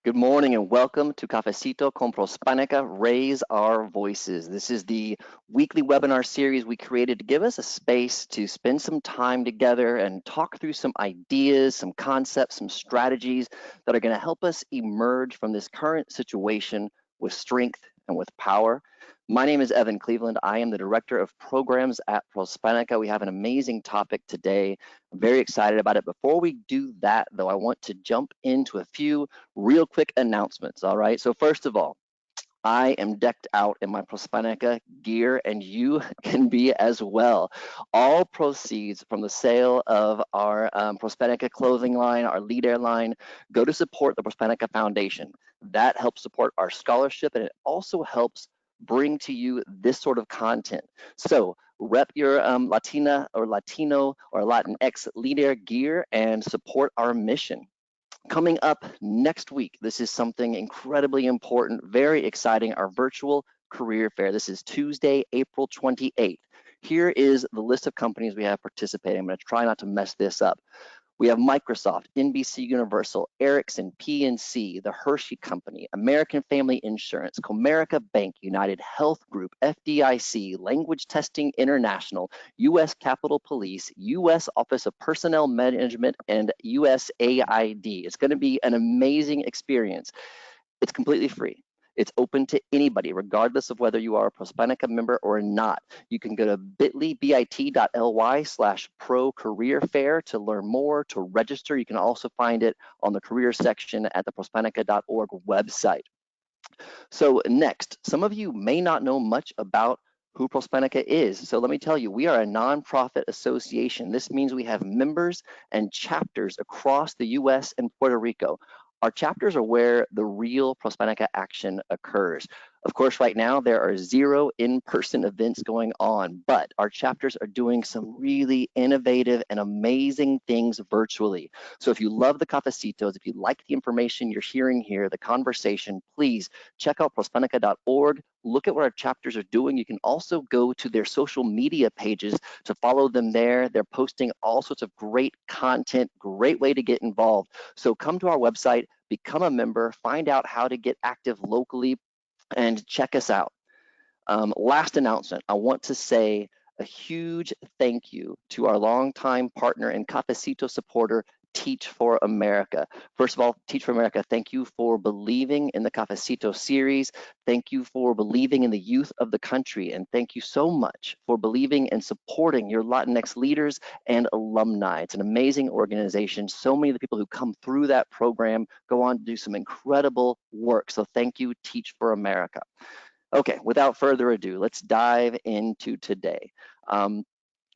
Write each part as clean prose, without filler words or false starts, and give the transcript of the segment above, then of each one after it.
Good morning and welcome to Cafecito con Prospanica, Raise Our Voices. This is the weekly webinar series we created to give us a space to spend some time together and talk through some ideas, some concepts, some strategies that are going to help us emerge from this current situation with strength and with power. My name is Evan Cleveland. I am the Director of Programs at Prospanica. We have an amazing topic today. I'm very excited about it. Before we do that, though, I want to jump into a few real quick announcements, all right? So first of all, I am decked out in my Prospanica gear, and you can be as well. All proceeds from the sale of our Prospanica clothing line, our lead airline, go to support the Prospanica Foundation. That helps support our scholarship, and it also helps bring to you this sort of content. So rep your Latina or Latino or Latinx leader gear and support our mission. Coming up next week, this is something incredibly important, very exciting, our virtual career fair. This is Tuesday, April 28th. Here is the list of companies we have participating. I'm going to try not to mess this up. We have Microsoft, NBC Universal, Ericsson, PNC, the Hershey Company, American Family Insurance, Comerica Bank, United Health Group, FDIC, Language Testing International, U.S. Capitol Police, U.S. Office of Personnel Management, and USAID. It's going to be an amazing experience. It's completely free. It's open to anybody, regardless of whether you are a Prospanica member or not. You can go to bit.ly/pro-career-fair to learn more, to register. You can also find it on the career section at the prospanica.org website. So next, some of you may not know much about who Prospanica is. So let me tell you, we are a nonprofit association. This means we have members and chapters across the US and Puerto Rico. Our chapters are where the real Prospanica action occurs. Of course, right now there are 0 in-person events going on, but our chapters are doing some really innovative and amazing things virtually. So if you love the cafecitos, if you like the information you're hearing here, the conversation, please check out prospanica.org. Look at what our chapters are doing. You can also go to their social media pages to follow them there. They're posting all sorts of great content, great way to get involved. So come to our website, become a member, find out how to get active locally, and check us out. Last announcement, I want to say a huge thank you to our longtime partner and Cafecito supporter, Teach for America. First of all, Teach for America, thank you for believing in the Cafecito series. Thank you for believing in the youth of the country. And thank you so much for believing and supporting your Latinx leaders and alumni. It's an amazing organization. So many of the people who come through that program go on to do some incredible work. So thank you, Teach for America. Okay, without further ado, let's dive into today.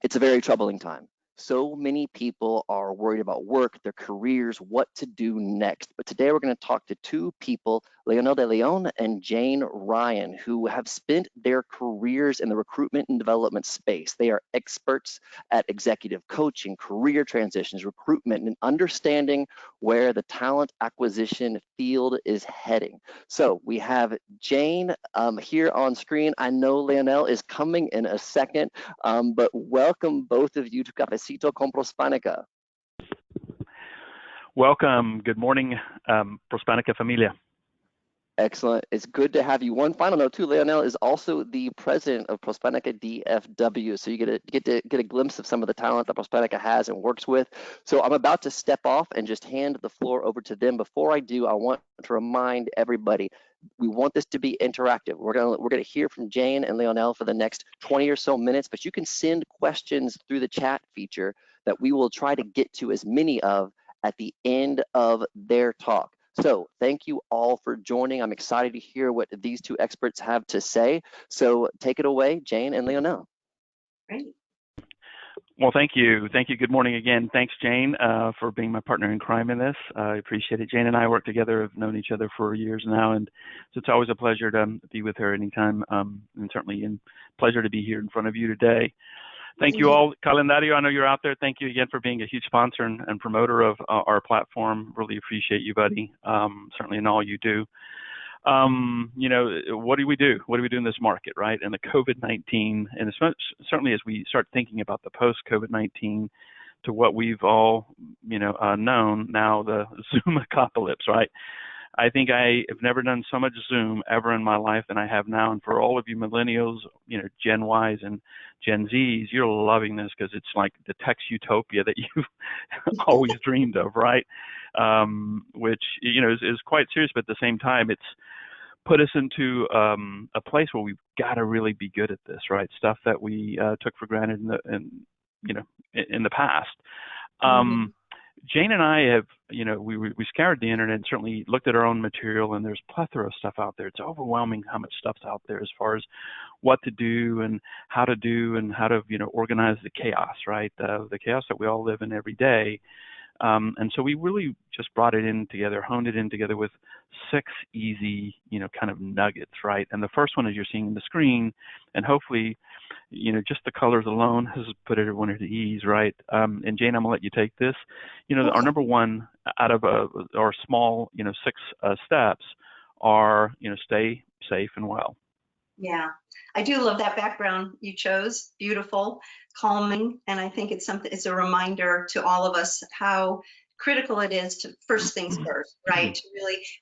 It's a very troubling time. So many people are worried about work, their careers, what to do next. But today we're going to talk to 2 people, Leonel DeLeon and Jane Ryan, who have spent their careers in the recruitment and development space. They are experts at executive coaching, career transitions, recruitment, and understanding where the talent acquisition field is heading. So we have Jane here on screen. I know Leonel is coming in a second, but welcome both of you to Cafecito con Prospanica. Welcome. Good morning, Prospanica familia. Excellent. It's good to have you. One final note too, Leonel is also the president of Prospanica DFW. So you get a glimpse of some of the talent that Prospanica has and works with. So I'm about to step off and just hand the floor over to them. Before I do, I want to remind everybody, we want this to be interactive. We're gonna hear from Jane and Leonel for the next 20 or so minutes, but you can send questions through the chat feature that we will try to get to as many of at the end of their talk. So thank you all for joining. I'm excited to hear what these 2 experts have to say. So take it away, Jane and Leonel. Great. Well, thank you. Thank you. Good morning again. Thanks, Jane, for being my partner in crime in this. I appreciate it. Jane and I work together, have known each other for years now, and so it's always a pleasure to be with her anytime, and certainly a pleasure to be here in front of you today. Thank you all. Calendario, I know you're out there. Thank you again for being a huge sponsor and promoter of our platform. Really appreciate you, buddy, certainly in all you do. You know, what do we do? What do we do in this market, right? And the COVID-19, and certainly as we start thinking about the post-COVID-19 to what we've all, known now, the Zoom apocalypse, right? I think I have never done so much Zoom ever in my life than I have now. And for all of you millennials, Gen Ys and Gen Zs, you're loving this because it's like the text utopia that you've always dreamed of, right? Which, is quite serious, but at the same time, it's put us into a place where we've got to really be good at this, right? Stuff that we took for granted in the past. Jane and I have, we scoured the internet and certainly looked at our own material, and there's a plethora of stuff out there. It's overwhelming how much stuff's out there as far as what to do and how to organize the chaos, right? The chaos that we all live in every day. And so we really just brought it in together, honed it in together with 6 easy, kind of nuggets, right? And the first one, as you're seeing on the screen, and hopefully, just the colors alone has put everyone at ease, right? And Jane, I'm gonna let you take this. Our number one out of our small, 6 steps are, stay safe and well. Yeah, I do love that background you chose. Beautiful, calming, and I think it's a reminder to all of us how critical it is to first things first, right?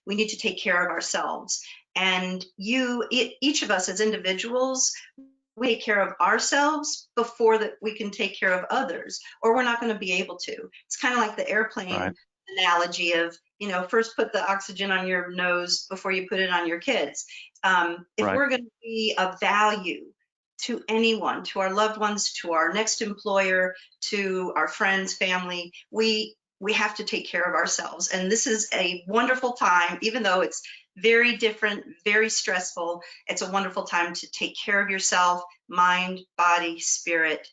We need to take care of ourselves. And each of us as individuals, we take care of ourselves before that we can take care of others, or we're not going to be able to. It's kind of like the airplane analogy of, first put the oxygen on your nose before you put it on your kids. If we're going to be of value to anyone, to our loved ones, to our next employer, to our friends, family, we have to take care of ourselves. And this is a wonderful time, even though it's very different, very stressful. It's a wonderful time to take care of yourself, mind, body, spirit,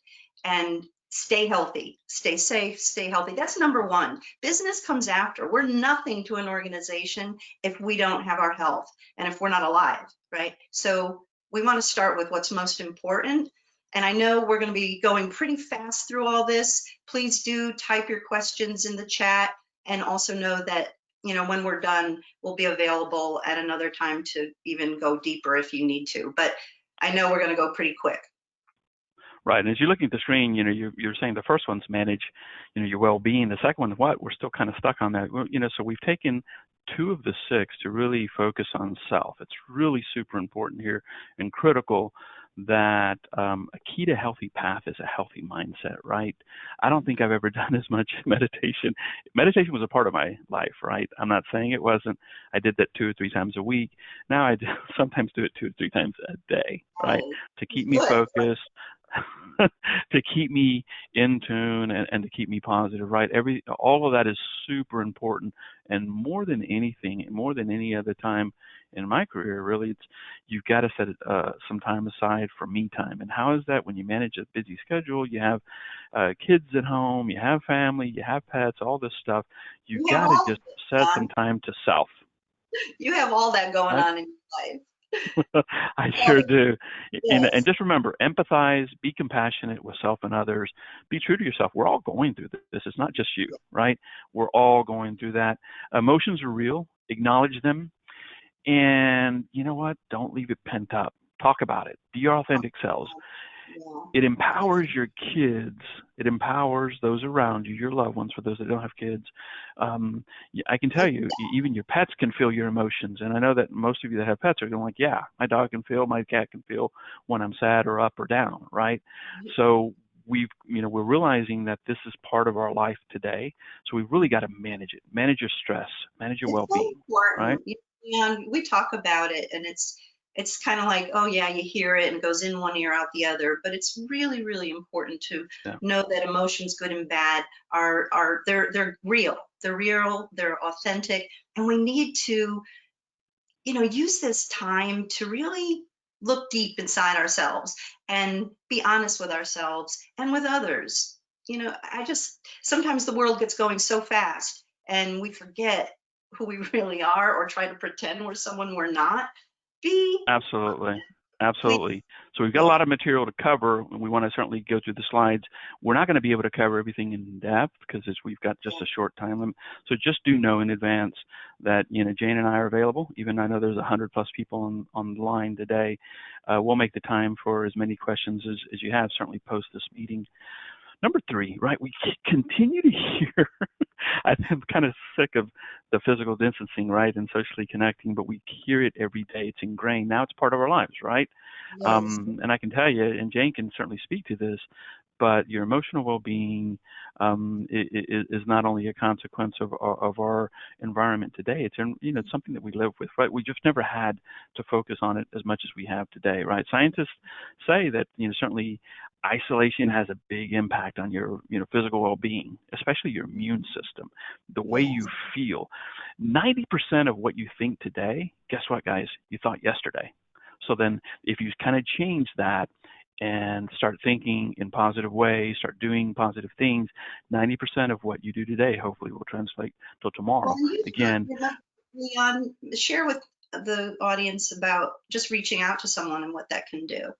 and stay healthy, stay safe, stay healthy. That's number one. Business comes after. We're nothing to an organization if we don't have our health and if we're not alive, right? So we want to start with what's most important. And I know we're going to be going pretty fast through all this. Please do type your questions in the chat, and also know that, when we're done, we'll be available at another time to even go deeper if you need to. But I know we're going to go pretty quick. Right, and as you're looking at the screen, you're saying the first one's manage, your well-being. The second one, what? We're still kind of stuck on that. So we've taken 2 of the 6 to really focus on self. It's really super important here and critical that a key to healthy path is a healthy mindset, right? I don't think I've ever done as much meditation. Meditation was a part of my life, right? I'm not saying it wasn't. I did that 2 or 3 times a week. Now I sometimes do it 2 or 3 times a day, right? To keep me focused, to keep me in tune, and to keep me positive, right? All of that is super important, and more than anything, more than any other time in my career, really, you've got to set some time aside for me time. And how is that? When you manage a busy schedule, you have kids at home, you have family, you have pets, all this stuff. You've got to just set some time to self. You have all that going on in your life. I sure do. Yes. And just remember, empathize, be compassionate with self and others, be true to yourself. We're all going through this. It's not just you, right? We're all going through that. Emotions are real. Acknowledge them. And you know what? Don't leave it pent up. Talk about it. Be your authentic selves. It empowers your kids. It empowers those around you, your loved ones, for those that don't have kids. I can tell you, even your pets can feel your emotions. And I know that most of you that have pets are going like, yeah, my dog can feel, my cat can feel when I'm sad or up or down, right? So we're realizing that this is part of our life today. So we've really got to manage it. Manage your stress, manage your well-being, right? And we talk about it, and it's kind of like, oh yeah, you hear it and it goes in one ear out the other, but it's really, really important to know that emotions, good and bad, they're real, they're authentic, and we need to, use this time to really look deep inside ourselves and be honest with ourselves and with others. Sometimes the world gets going so fast and we forget who we really are, or try to pretend we're someone we're not. Absolutely. So we've got a lot of material to cover, and we want to certainly go through the slides. We're not going to be able to cover everything in depth because we've got just a short time limit. So just do know in advance that Jane and I are available. Even I know there's 100+ people on the line today. We'll make the time for as many questions as you have, certainly post this meeting. Number 3, right? We continue to hear, I'm kind of sick of the physical distancing, right, and socially connecting, but we hear it every day. It's ingrained. Now it's part of our lives, right? Yes. And I can tell you, and Jane can certainly speak to this, but your emotional well-being is not only a consequence of our environment today. It's it's something that we live with, right? We just never had to focus on it as much as we have today, right? Scientists say that certainly isolation has a big impact on your physical well-being, especially your immune system, the way you Yes. feel. 90% of what you think today, guess what, guys? You thought yesterday. So then, if you kind of change that and start thinking in positive ways, start doing positive things, 90% of what you do today hopefully will translate till Well, tomorrow. you Again, Leon, share with the audience about just reaching out to someone and what that can do.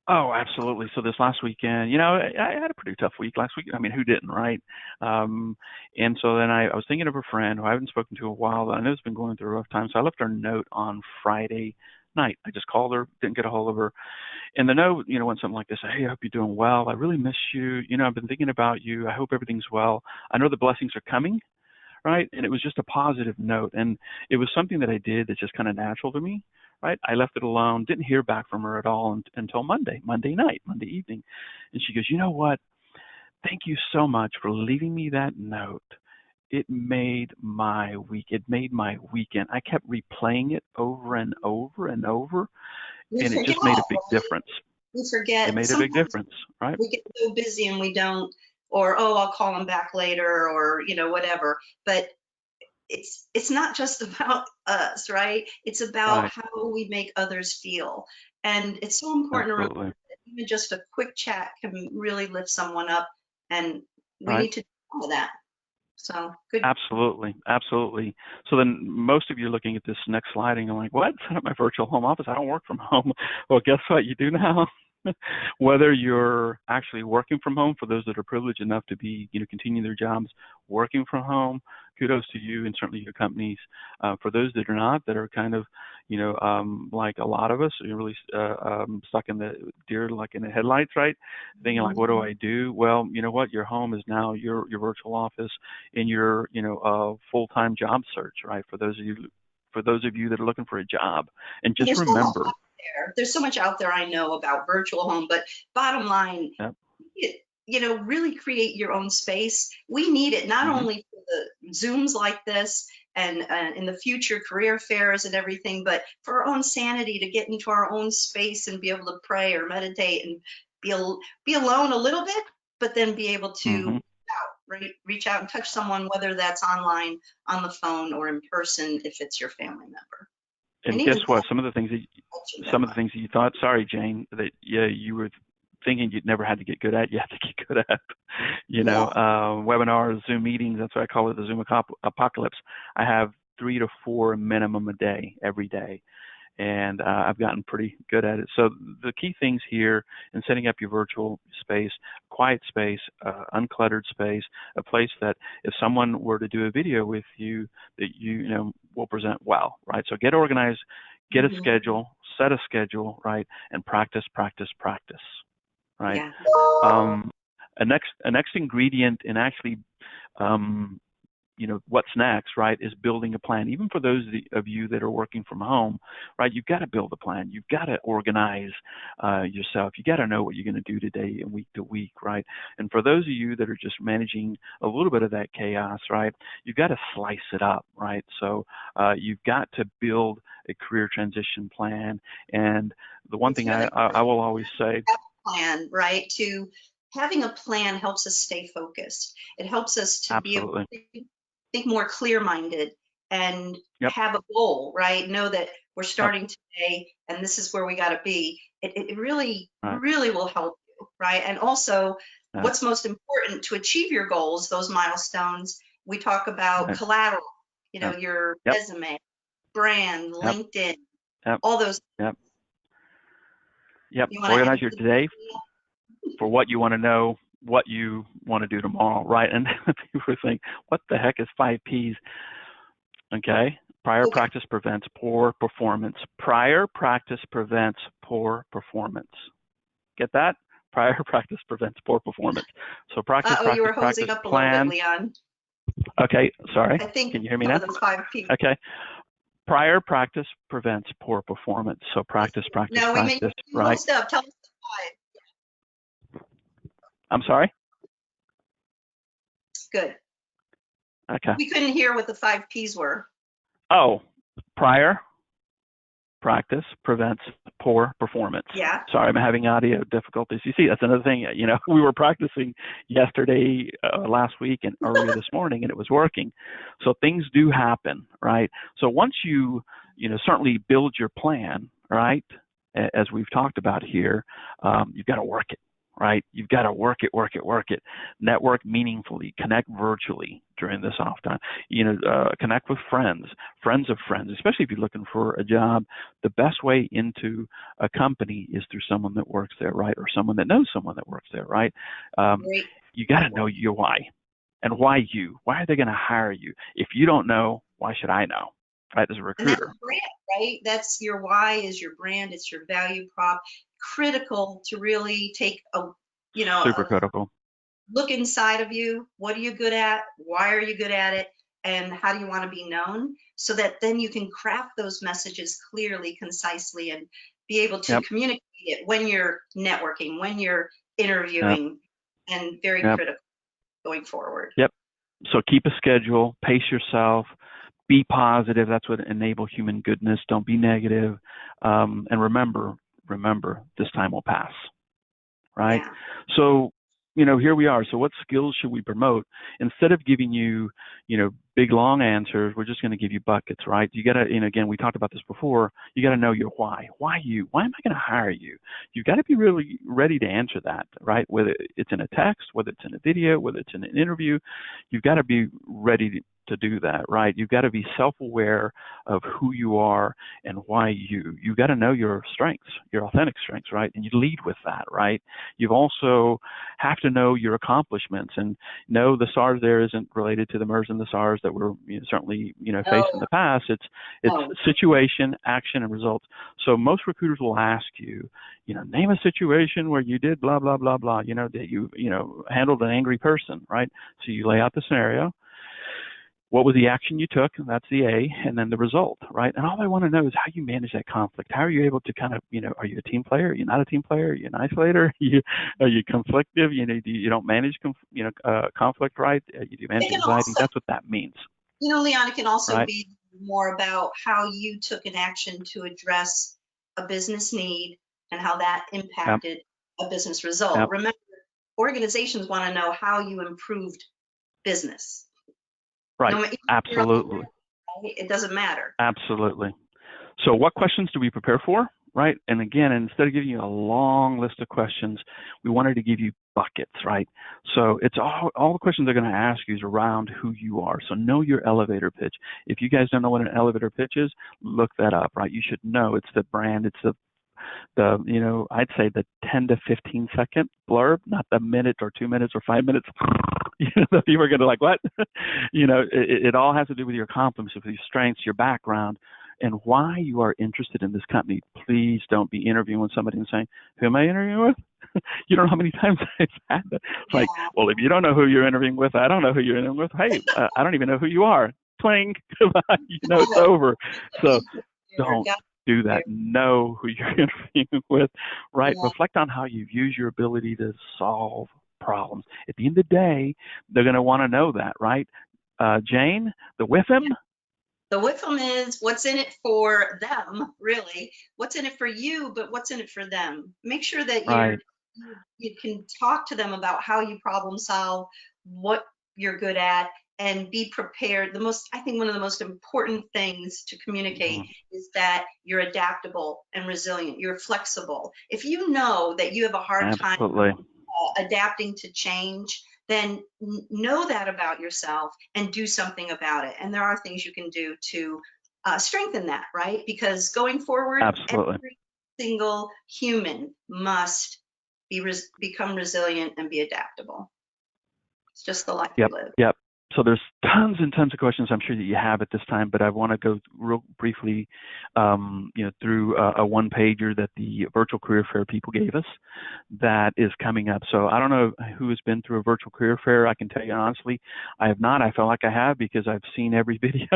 oh, absolutely. So this last weekend, I had a pretty tough week last week. I mean, who didn't, right? And so then I was thinking of a friend who I haven't spoken to in a while that I know has been going through a rough time. So I left her a note on Friday night. I just called her, didn't get a hold of her. And the note, went something like this: "Hey, I hope you're doing well. I really miss you. I've been thinking about you. I hope everything's well. I know the blessings are coming," right? And it was just a positive note. And it was something that I did that's just kind of natural to me, right? I left it alone, didn't hear back from her at all until Monday night, Monday evening. And she goes, "You know what? Thank you so much for leaving me that note. It made my week. It made my weekend. I kept replaying it over and over and over, We and it forget, just made a big right? difference. We It forget. made a big Sometimes difference, right? we get so busy and we don't, or, oh, I'll call them back later, or, whatever. But it's not just about us, right? It's about Right. how we make others feel. And it's so important to remember Absolutely. that even just a quick chat can really lift someone up, and we Right. need to do all of that. So good. Absolutely. Absolutely. So then most of you are looking at this next slide and you're like, what? Set up my virtual home office. I don't work from home. Well, guess what? You do now. Whether you're actually working from home, for those that are privileged enough to be, continuing their jobs working from home, kudos to you and certainly your companies. For those that are not, that are kind of, like a lot of us, are really stuck in the deer, like in the headlights, right? Thinking like, what do I do? Well, you know what? Your home is now your virtual office in your, full-time job search, right? For those of you that are looking for a job, and And just remember, there's so much out there I know about virtual home, but bottom line, yep, really create your own space. We need it not mm-hmm, only for the Zooms like this and in the future career fairs and everything, but for our own sanity, to get into our own space and be able to pray or meditate and be alone a little bit, but then be able mm-hmm. to reach out and touch someone, whether that's online, on the phone, or in person if it's your family member. And And guess even what? Some of the things touching them. that you thought, sorry, Jane, that you were thinking you'd never had to get good at, you have to get good at. Yeah. Webinars, Zoom meetings. That's why I call it the Zoom apocalypse. I have 3 to 4 minimum a day, every day. And I've gotten pretty good at it. So the key things here in setting up your virtual space: quiet space, uncluttered space, a place that if someone were to do a video with you, that will present well, right? So get organized, get a Mhm. schedule, set a schedule, right, and practice, practice, practice, right? Yeah. A next ingredient in actually what's next, right, is building a plan. Even for those of you that are working from home, right, you've got to build a plan. You've got to organize yourself. You got to know what you're going to do today and week to week, right? And for those of you that are just managing a little bit of that chaos, right, you've got to slice it up, right? So you've got to build a career transition plan. And the one It's thing really I will always say, plan, right? To having a plan helps us stay focused. It helps us to be able absolutely, to think more clear-minded and yep, have a goal, right? Know that we're yep, starting today and this is where we got to be. It really, right, really will help you, right? And also, yep, what's most important to achieve your goals, those milestones, we talk about right, collateral, yep, your yep, resume, brand, yep, LinkedIn, yep, all those. yep. Yep. You want to Organize add your to day for what you want to know, what you want to do tomorrow, right? And people think, what the heck is 5 Ps? Okay. Prior okay. practice prevents poor performance. Prior practice prevents poor performance. Get that? Prior practice prevents poor performance. So practice, Uh-oh, you practice, were hosing practice, up a little bit, plan. Leon. Okay, sorry. I think Can you hear me some now? of the 5 P. Okay. Prior practice prevents poor performance. So practice, practice, Now we make practice, you right? host up. Tell us the 5. I'm sorry? Good. Okay. We couldn't hear what the 5 Ps were. Oh, prior practice prevents poor performance. Yeah. Sorry, I'm having audio difficulties. You see, that's another thing. You know, we were practicing yesterday, last week, and earlier this morning, and it was working. So things do happen, right? So once you certainly build your plan, right, as we've talked about here, you've got to work it. Right? You've got to work it. Network meaningfully, connect virtually during this off time. Connect with friends of friends, especially if you're looking for a job. The best way into a company is through someone that works there, right? Or someone that knows someone that works there, right? You got to know your why. And why you? Why are they going to hire you? If you don't know, why should I know? Right, as a recruiter. And that's brand, right? That's your why is your brand. It's your value prop. Critical to really take Super critical. Look inside of you. What are you good at? Why are you good at it? And how do you want to be known? So that then you can craft those messages clearly, concisely, and be able to communicate it when you're networking, when you're interviewing, and very critical going forward. Yep. So keep a schedule, pace yourself, be positive. That's what enables human goodness. Don't be negative. And remember, this time will pass. Right? Yeah. So, here we are. So what skills should we promote? Instead of giving you, big, long answers, we're just going to give you buckets, right? You got to, again, we talked about this before, you got to know your why. Why you? Why am I going to hire you? You've got to be really ready to answer that, right? Whether it's in a text, whether it's in a video, whether it's in an interview, you've got to be ready to do that, right? You've got to be self-aware of who you are and why you. You've got to know your strengths, your authentic strengths, right? And you lead with that, right? You've also have to know your accomplishments and know the SARS there isn't related to the MERS and the SARS that we're certainly faced in the past. It's situation, action, and results. So most recruiters will ask you, name a situation where you did blah blah blah blah. That you handled an angry person, right? So you lay out the scenario. What was the action you took? And that's the A, and then the result, right? And all I want to know is how you manage that conflict. How are you able to kind of, are you a team player? Are you not a team player? Are you an isolator? Are you conflictive? You don't manage, conflict, right? You do manage anxiety. That's what that means. Leon, it can also be more about how you took an action to address a business need and how that impacted a business result. Remember, organizations want to know how you improved business. Right. Absolutely. It doesn't matter. Absolutely. So what questions do we prepare for? Right. And again, instead of giving you a long list of questions, we wanted to give you buckets, right? So it's all the questions they're going to ask you is around who you are. So know your elevator pitch. If you guys don't know what an elevator pitch is, look that up, right? You should know it's the brand, it's the I'd say the 10 to 15 second blurb, not the minute or 2 minutes or 5 minutes. People are going to like, what? It all has to do with your accomplishments, with your strengths, your background, and why you are interested in this company. Please don't be interviewing somebody and saying, who am I interviewing with? You don't know how many times I've had that. It's like, well, if you don't know who you're interviewing with, I don't know who you're interviewing with. Hey, I don't even know who you are. Twing, it's over. So don't do that. Know who you're interviewing with, right? Reflect on how you've used your ability to solve problems. At the end of the day, they're going to want to know that, right? Jane, the WIFM? The WIFM is what's in it for them, really. What's in it for you, but what's in it for them. Make sure that you can talk to them about how you problem solve, what you're good at, and be prepared. I think one of the most important things to communicate is that you're adaptable and resilient. You're flexible. If you know that you have a hard time adapting to change, then know that about yourself and do something about it. And there are things you can do to strengthen that, right? Because going forward, every single human must become resilient and be adaptable. It's just the life we live. Yep. So there's tons and tons of questions I'm sure that you have at this time, but I want to go real briefly, through a one-pager that the virtual career fair people gave us that is coming up. So I don't know who has been through a virtual career fair. I can tell you honestly, I have not. I feel like I have because I've seen every video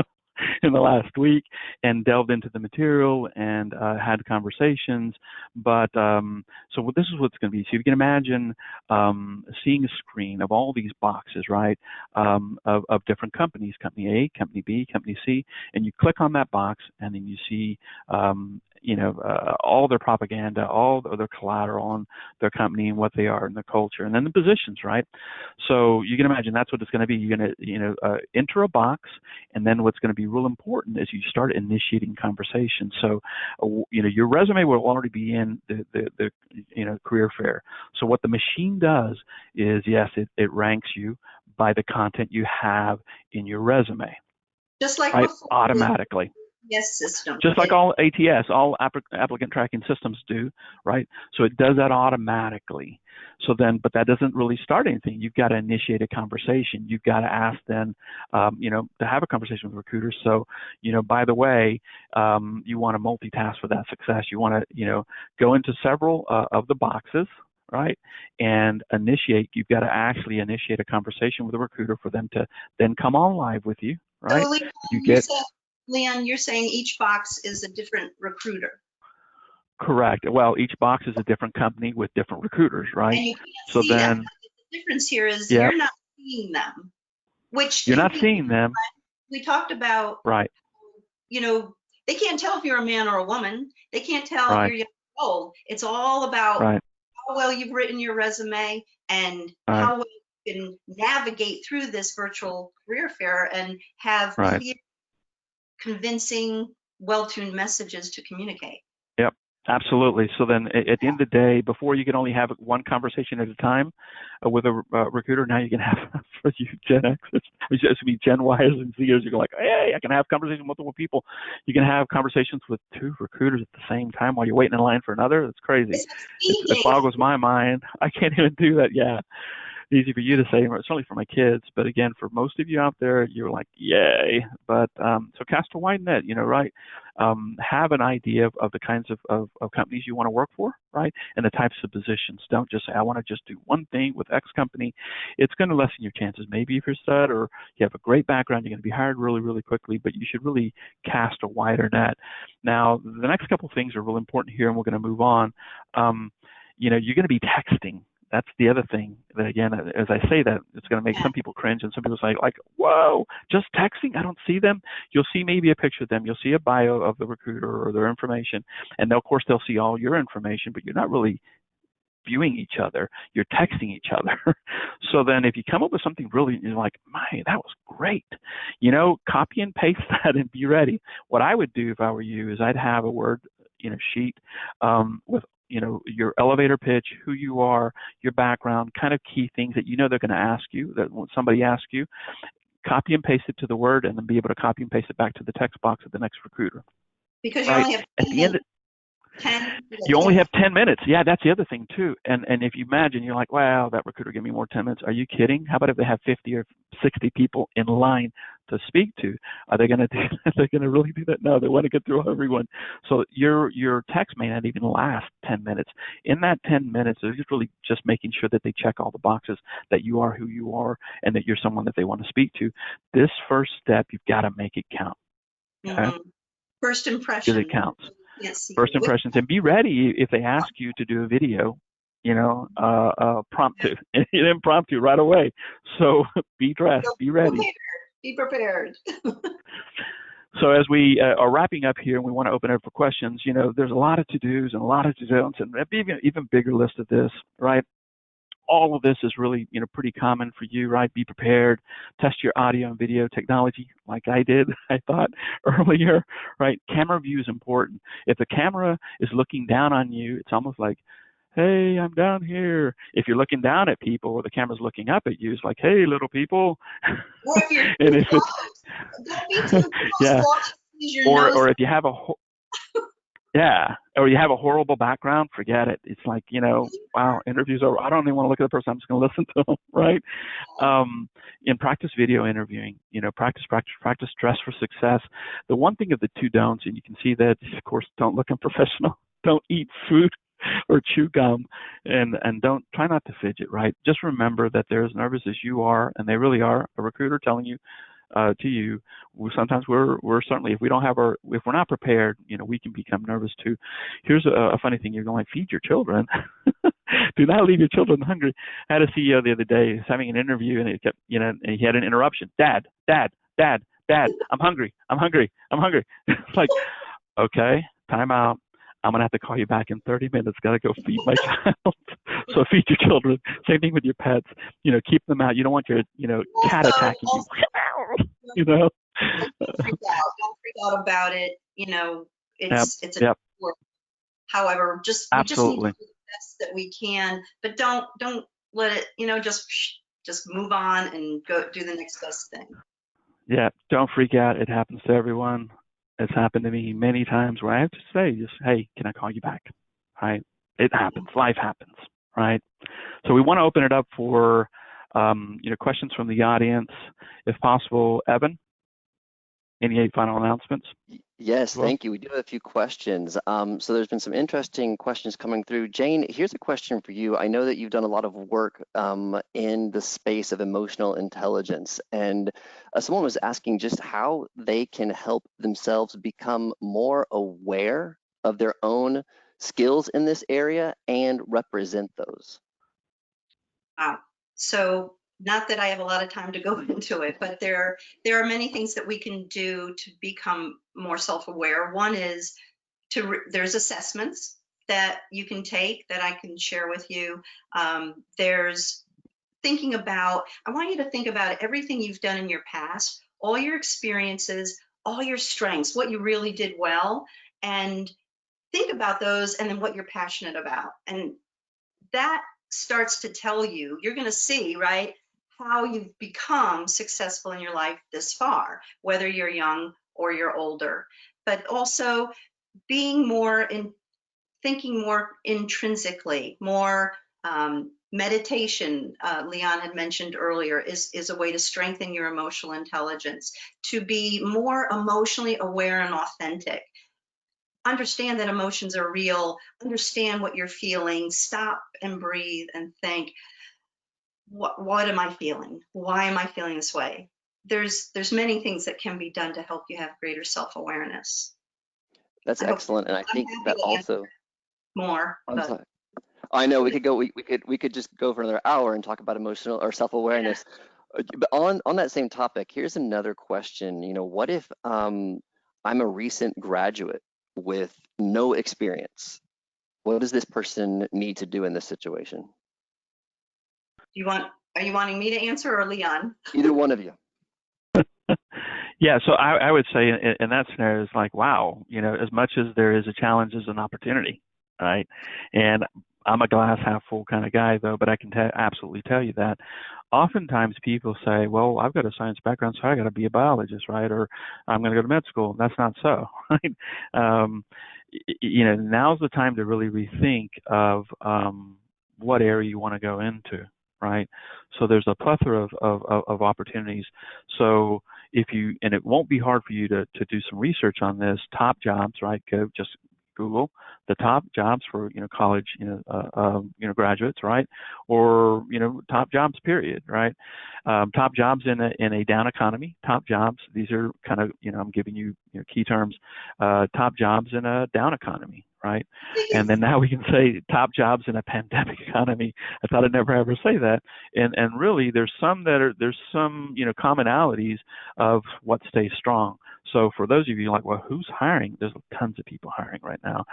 in the last week and delved into the material and had conversations. But so this is what's going to be. So you can imagine seeing a screen of all these boxes, right, of different companies, company A, company B, company C, and you click on that box and then you see all their propaganda, all their collateral on their company and what they are and their culture, and then the positions, right? So you can imagine that's what it's going to be. You're going to, enter a box, and then what's going to be real important is you start initiating conversation. So, your resume will already be in the career fair. So what the machine does is, yes, it ranks you by the content you have in your resume. Just like right? before, Automatically. yes, system. Just like all ATS, all applicant tracking systems do, right? So it does that automatically. So then, but that doesn't really start anything. You've got to initiate a conversation. You've got to ask then, to have a conversation with recruiters. So, by the way, you want to multitask for that success. You want to, go into several of the boxes, right? And you've got to actually initiate a conversation with a recruiter for them to then come on live with you, right? So Leon, you're saying each box is a different recruiter. Correct. Well, each box is a different company with different recruiters, right? And you can't see them. The difference here is you're not seeing them. Which you're not seeing them. We talked about, right? They can't tell if you're a man or a woman. They can't tell if you're young or old. It's all about how well you've written your resume and how well you can navigate through this virtual career fair and have clear, convincing, well-tuned messages to communicate. Yep, absolutely. So then at the end of the day, before you can only have one conversation at a time with a recruiter, now you can have, for you Gen Xers, Gen Yers and Zers, you're like, hey, I can have conversations with multiple people. You can have conversations with 2 recruiters at the same time while you're waiting in line for another. That's crazy. It boggles my mind. I can't even do that. Yeah. Easy for you to say, certainly for my kids, but again, for most of you out there, you're like, yay. But so cast a wide net, right? Have an idea of the kinds of companies you want to work for, right? And the types of positions. Don't just say, I want to just do one thing with X company. It's going to lessen your chances. Maybe if you're stud or you have a great background, you're going to be hired really, really quickly, but you should really cast a wider net. Now, the next couple of things are really important here, and we're going to move on. You're going to be texting. That's the other thing that, again, as I say that, it's going to make some people cringe and some people say, like, whoa, just texting? I don't see them. You'll see maybe a picture of them. You'll see a bio of the recruiter or their information. And of course, they'll see all your information, but you're not really viewing each other. You're texting each other. So then if you come up with something really, you're like, man, that was great. Copy and paste that and be ready. What I would do if I were you is I'd have a Word, sheet with your elevator pitch, who you are, your background, kind of key things that they're going to ask you, that when somebody asks you, copy and paste it to the Word and then be able to copy and paste it back to the text box of the next recruiter. Because you only have 10 minutes. You only have 10 minutes. Yeah, that's the other thing too. And if you imagine, you're like, wow, that recruiter gave me more 10 minutes. Are you kidding? How about if they have 50 or 60 people in line to speak to? Are they going to do that? They're going to really do that? No, they want to get through everyone. So your text may not even last 10 minutes. In that 10 minutes, they're really just making sure that they check all the boxes, that you are who you are and that you're someone that they want to speak to. This first step, you've got to make it count. Okay? First impression. Because it counts. First impressions, and be ready if they ask you to do a video, impromptu right away. So be dressed, be ready. Be prepared. So as we are wrapping up here and we want to open it up for questions, there's a lot of to-dos and a lot of to-don'ts and even bigger list of this, right? All of this is really, pretty common for you, right? Be prepared, test your audio and video technology like I did, I thought earlier, right? Camera view is important. If the camera is looking down on you, it's almost like, hey, I'm down here. If you're looking down at people or the camera's looking up at you, it's like, hey, little people. Or if you're and if it's, don't be too close. yeah. Or if you have Yeah. Or you have a horrible background, forget it. It's like, wow, interview's over. I don't even want to look at the person. I'm just going to listen to them, right? In practice video interviewing, practice dress for success. The one thing of the two don'ts, and you can see that, of course, don't look unprofessional. Don't eat food or chew gum, and don't try not to fidget, right? Just remember that they're as nervous as you are, and they really are. A recruiter telling you to you, sometimes we're certainly, if we're not prepared, we can become nervous too. Here's a funny thing: you're going to feed your children. Do not leave your children hungry. I had a CEO the other day who's having an interview, and it kept, and he had an interruption. Dad, I'm hungry. It's like, okay, time out. I'm going to have to call you back in 30 minutes. Got to go feed my child. So feed your children. Same thing with your pets. Keep them out. You don't want your, cat attacking you. Don't freak out. Don't freak out about it. It's a work. However, we just need to do the best that we can, but don't let it, just move on and go do the next best thing. Yeah, don't freak out. It happens to everyone. It's happened to me many times where I have to say, just, hey, can I call you back? Right? It happens. Life happens. Right? So we want to open it up for, questions from the audience, if possible. Evan, any final announcements? Yes, thank you. We do have a few questions. So there's been some interesting questions coming through. Jane, here's a question for you. I know that you've done a lot of work in the space of emotional intelligence, and someone was asking just how they can help themselves become more aware of their own skills in this area and represent those. So not that I have a lot of time to go into it, but there are many things that we can do to become more self-aware. One is there's assessments that you can take that I can share with you. There's thinking about, I want you to think about everything you've done in your past, all your experiences, all your strengths, what you really did well, and think about those and then what you're passionate about. And that starts to tell you, you're going to see, right, how you've become successful in your life this far, whether you're young or you're older. But also being thinking more intrinsically, more meditation, Leon had mentioned earlier, is a way to strengthen your emotional intelligence, to be more emotionally aware and authentic. Understand that emotions are real, understand what you're feeling, stop and breathe and think, what am I feeling? Why am I feeling this way? There's many things that can be done to help you have greater self-awareness. That's excellent, and I think that also more. Sorry. I know we could go. We could just go for another hour and talk about emotional or self-awareness. Yeah. But on that same topic, here's another question. What if I'm a recent graduate with no experience? What does this person need to do in this situation? Are you wanting me to answer or Leon? Either one of you. Yeah, so I would say in that scenario, it's like, wow, as much as there is a challenge, there's an opportunity, right? And I'm a glass half full kind of guy, though, but I can absolutely tell you that. Oftentimes people say, well, I've got a science background, so I got to be a biologist, right? Or I'm going to go to med school. That's not so, right? Now's the time to really rethink of what area you want to go into, right? So there's a plethora of opportunities. So and it won't be hard for you to do some research on this, top jobs, right? Just Google the top jobs for college graduates, right? Or top jobs period, right? Top jobs in a down economy, top jobs. These are kind of I'm giving you, key terms. Top jobs in a down economy, right? And then now we can say top jobs in a pandemic economy. I thought I'd never ever say that. And really there's some commonalities of what stays strong. So for those of you like, well, who's hiring? There's tons of people hiring right now.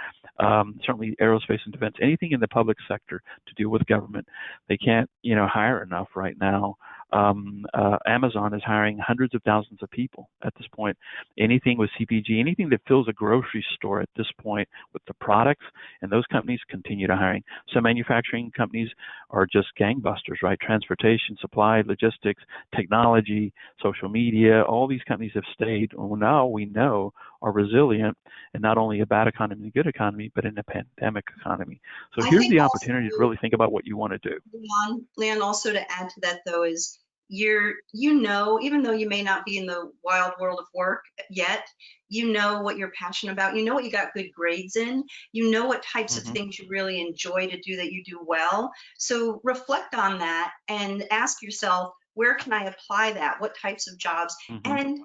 Certainly aerospace and defense, anything in the public sector to do with government. They can't, hire enough right now. Amazon is hiring hundreds of thousands of people at this point. Anything with CPG, anything that fills a grocery store at this point with the products, and those companies continue to hiring. Some manufacturing companies are just gangbusters, right? Transportation, supply, logistics, technology, social media, all these companies have stayed. Well, now we know are resilient in not only a bad economy, a good economy, but in a pandemic economy. So I here's think the also, opportunity to really think about what you want to do. Leon, also to add to that though is you know, even though you may not be in the wild world of work yet, you know what you're passionate about, you know what you got good grades in, you know what types of things you really enjoy to do that you do well. So reflect on that and ask yourself, where can I apply that? What types of jobs? And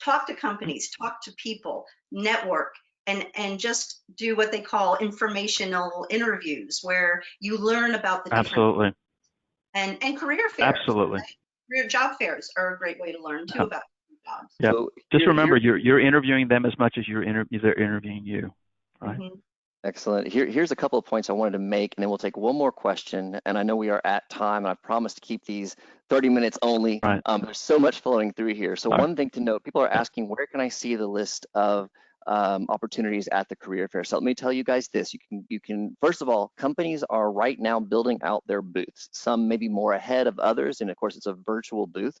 talk to companies, talk to people, network, and just do what they call informational interviews where you learn about the different Absolutely. and career fairs. Absolutely. Right? Career job fairs are a great way to learn too about jobs. Yeah. So just remember, you're interviewing them as much as they're interviewing you, right? Excellent. Here's a couple of points I wanted to make, and then we'll take one more question. And I know we are at time, and I promised to keep these 30 minutes only. Right. There's so much flowing through here. So one thing to note, people are asking, where can I see the list of opportunities at the career fair? So let me tell you guys this. You can first of all, companies are right now building out their booths. Some maybe more ahead of others, and of course it's a virtual booth.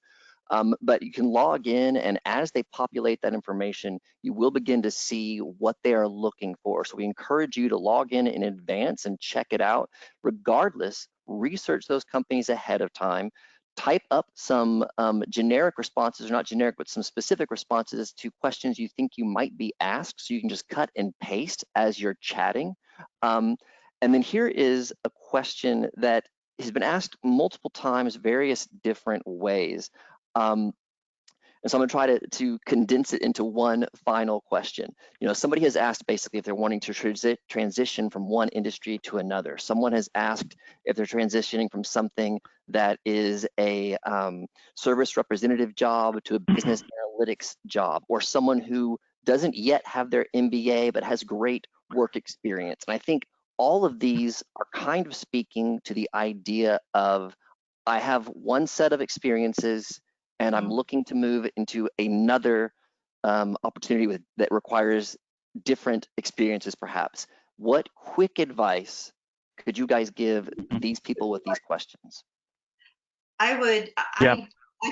But you can log in, and as they populate that information, you will begin to see what they are looking for. So we encourage you to log in advance and check it out. Regardless, research those companies ahead of time. Type up some generic responses, or not generic, but some specific responses to questions you think you might be asked. So you can just cut and paste as you're chatting. And then here is a question that has been asked multiple times, various different ways. And so I'm going to try to condense it into one final question. You know, somebody has asked basically if they're wanting to transition from one industry to another. Someone has asked if they're transitioning from something that is a service representative job to a business analytics job, or someone who doesn't yet have their MBA but has great work experience. And I think all of these are kind of speaking to the idea of, I have one set of experiences and I'm looking to move into another opportunity that requires different experiences perhaps. What quick advice could you guys give these people with these questions? I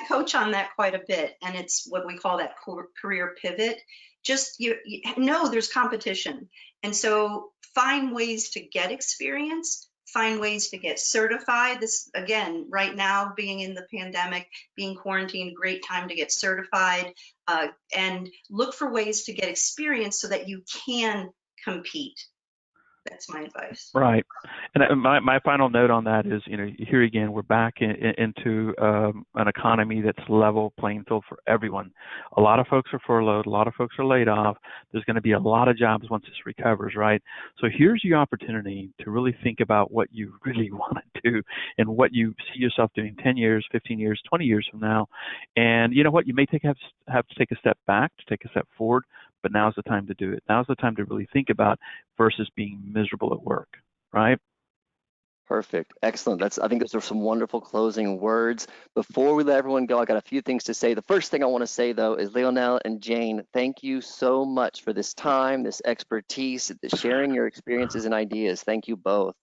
coach on that quite a bit, and it's what we call that career pivot. Just you know there's competition, and so find ways to get experience, find ways to get certified. This, again, right now, being in the pandemic, being quarantined, great time to get certified, and look for ways to get experience so that you can compete. That's my advice. Right. And my final note on that is, you know, here again, we're back into an economy that's level playing field for everyone. A lot of folks are furloughed. A lot of folks are laid off. There's going to be a lot of jobs once this recovers, right? So here's your opportunity to really think about what you really want to do and what you see yourself doing 10 years, 15 years, 20 years from now. And you know what? You may have to take a step back to take a step forward, but now's the time to do it. Now's the time to really think about versus being miserable at work, right? Perfect. Excellent. I think those are some wonderful closing words. Before we let everyone go, I got a few things to say. The first thing I want to say, though, is Leonel and Jane, thank you so much for this time, this expertise, sharing your experiences and ideas. Thank you both.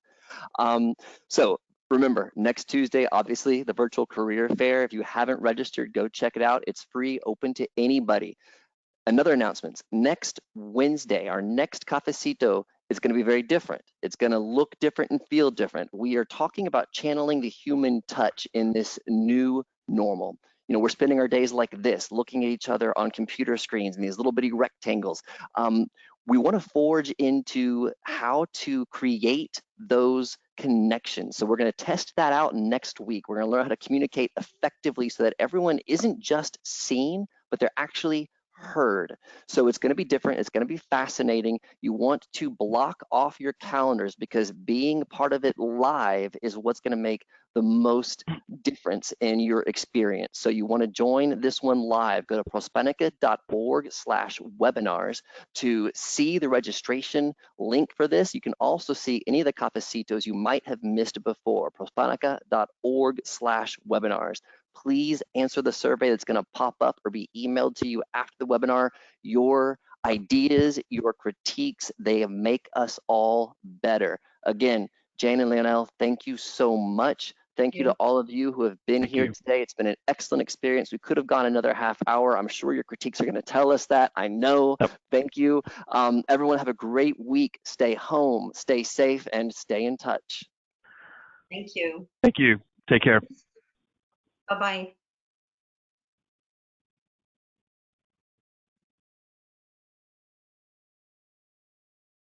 So remember, next Tuesday, obviously, the virtual career fair. If you haven't registered, go check it out. It's free, open to anybody. Another announcement, next Wednesday, our next Cafecito is going to be very different. It's going to look different and feel different. We are talking about channeling the human touch in this new normal. You know, we're spending our days like this, looking at each other on computer screens and these little bitty rectangles. We want to forge into how to create those connections. So we're going to test that out next week. We're going to learn how to communicate effectively so that everyone isn't just seen, but they're actually heard. So it's going to be different. It's going to be fascinating. You want to block off your calendars because being part of it live is what's going to make the most difference in your experience. So you want to join this one live. Go to prospanica.org/webinars to see the registration link for this. You can also see any of the cafecitos you might have missed before. prospanica.org/webinars. Please answer the survey that's going to pop up or be emailed to you after the webinar. Your ideas, your critiques, they make us all better. Again, Jane and Leonel, thank you so much. Thank you to all of you who have been Thank here you. today. It's been an excellent experience. We could have gone another half hour. I'm sure your critiques are going to tell us that. I know. Yep. Thank you. Everyone have a great week. Stay home, stay safe, and stay in touch. Thank you. Thank you. Take care. Bye-bye.